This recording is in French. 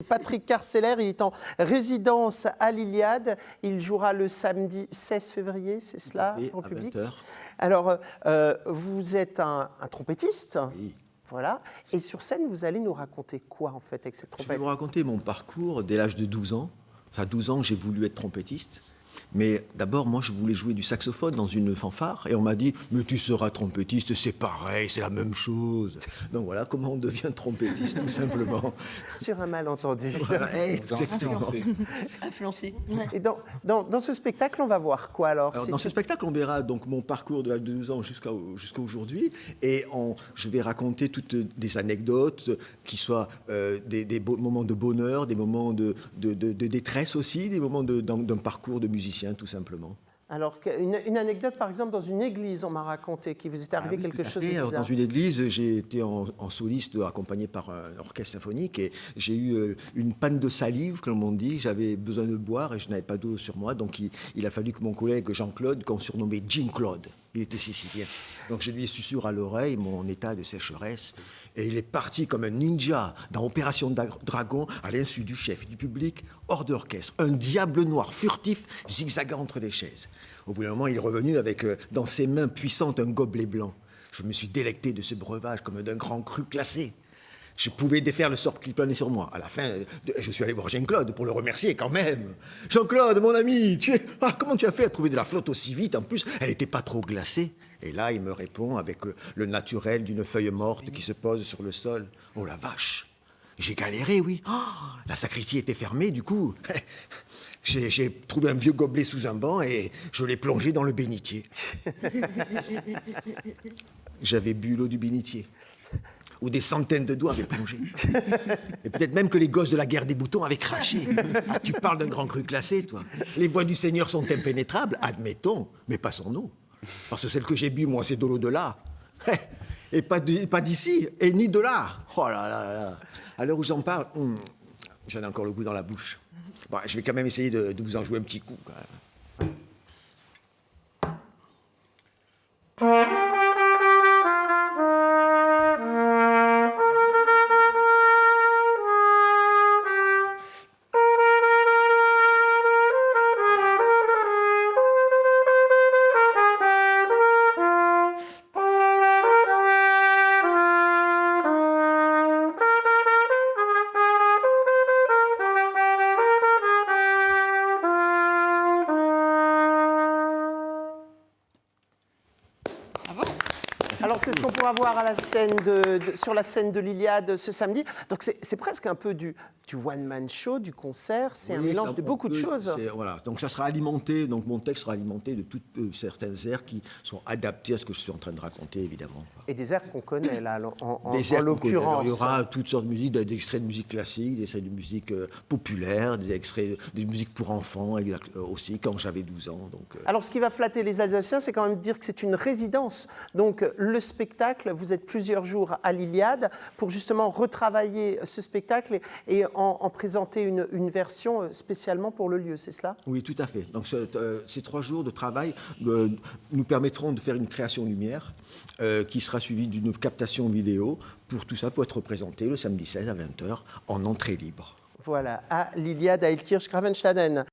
Patrick Carceller, il est en résidence à l'Iliade. Il jouera le samedi 16 février, c'est cela, Oui, pour le public. 20h. Alors, vous êtes un trompettiste, Oui. voilà. Et sur scène, vous allez nous raconter quoi, en fait, avec cette Je vais trompette? vous raconter mon parcours dès l'âge de 12 ans. À 12 ans, j'ai voulu être trompettiste. Mais d'abord, moi, je voulais jouer du saxophone dans une fanfare. Et on m'a dit, mais tu seras trompettiste, c'est pareil, c'est la même chose. Donc voilà comment on devient trompettiste, tout simplement. Sur un malentendu. Exactement. Influencé. Et dans ce spectacle, on va voir quoi, alors? Alors, dans ce spectacle, on verra donc mon parcours de l'âge de 12 ans jusqu'à aujourd'hui, et je vais raconter toutes des anecdotes, qui soient des moments de bonheur, des moments de détresse aussi, des moments d'un parcours de musicien, tout simplement. Alors, une anecdote, par exemple, dans une église, on m'a raconté qu'il vous est arrivé Oui, quelque tout à chose de fait. Alors, bizarre. dans une église, j'ai été en soliste accompagné par un orchestre symphonique, et j'ai eu une panne de salive, comme on dit. J'avais besoin de boire et je n'avais pas d'eau sur moi, donc il a fallu que mon collègue Jean-Claude, qu'on surnommait Jean-Claude, il était sicilien, donc je lui ai susurré à l'oreille mon état de sécheresse, et il est parti comme un ninja dans Opération Dragon, à l'insu du chef et du public, hors de l'orchestre. Un diable noir, furtif, zigzagant entre les chaises. Au bout d'un moment, il est revenu avec dans ses mains puissantes un gobelet blanc. Je me suis délecté de ce breuvage comme d'un grand cru glacé. Je pouvais défaire le sort qui planait sur moi. À la fin, je suis allé voir Jean-Claude pour le remercier quand même. Jean-Claude, mon ami, comment tu as fait à trouver de la flotte aussi vite? En plus, elle n'était pas trop glacée. Et là, il me répond avec le naturel d'une feuille morte qui se pose sur le sol. Oh la vache! J'ai galéré, oui. Oh, la sacristie était fermée, du coup. J'ai trouvé un vieux gobelet sous un banc et je l'ai plongé dans le bénitier. J'avais bu l'eau du bénitier, où des centaines de doigts avaient plongé. Et peut-être même que les gosses de la guerre des boutons avaient craché. Ah, tu parles d'un grand cru classé, toi. Les voies du Seigneur sont impénétrables, admettons, mais passons-nous. Parce que celle que j'ai bu, moi, c'est de l'eau de là. Et pas d'ici, et ni de là. Oh là là là. À l'heure où j'en parle, j'en ai encore le goût dans la bouche. Bon, je vais quand même essayer de vous en jouer un petit coup, quand même. Alors, c'est ce qu'on pourra voir à la scène sur la scène de l'Iliade ce samedi. Donc, c'est presque un peu du one-man show, du concert. C'est un mélange de beaucoup de choses. Voilà. Donc, ça sera alimenté, donc mon texte sera alimenté de certains airs qui sont adaptés à ce que je suis en train de raconter, évidemment. Et des airs qu'on connaît, là, en Des airs qu'on connaît. Alors, l'occurrence. il y aura toutes sortes de musique, des extraits de musique classique, des extraits de musique populaire, des extraits de musique pour enfants aussi, quand j'avais 12 ans. Donc, Alors, ce qui va flatter les Alsaciens, c'est quand même de dire que c'est une résidence. Donc, le spectacle, vous êtes plusieurs jours à l'Iliade pour justement retravailler ce spectacle et en présenter une version spécialement pour le lieu, c'est cela? Oui, tout à fait. Donc, ces 3 jours de travail nous permettront de faire une création lumière qui sera suivie d'une captation vidéo. Tout ça pour être représenté le samedi 16 à 20h en entrée libre. Voilà, à l'Iliade à Illkirch-Gravenstaden.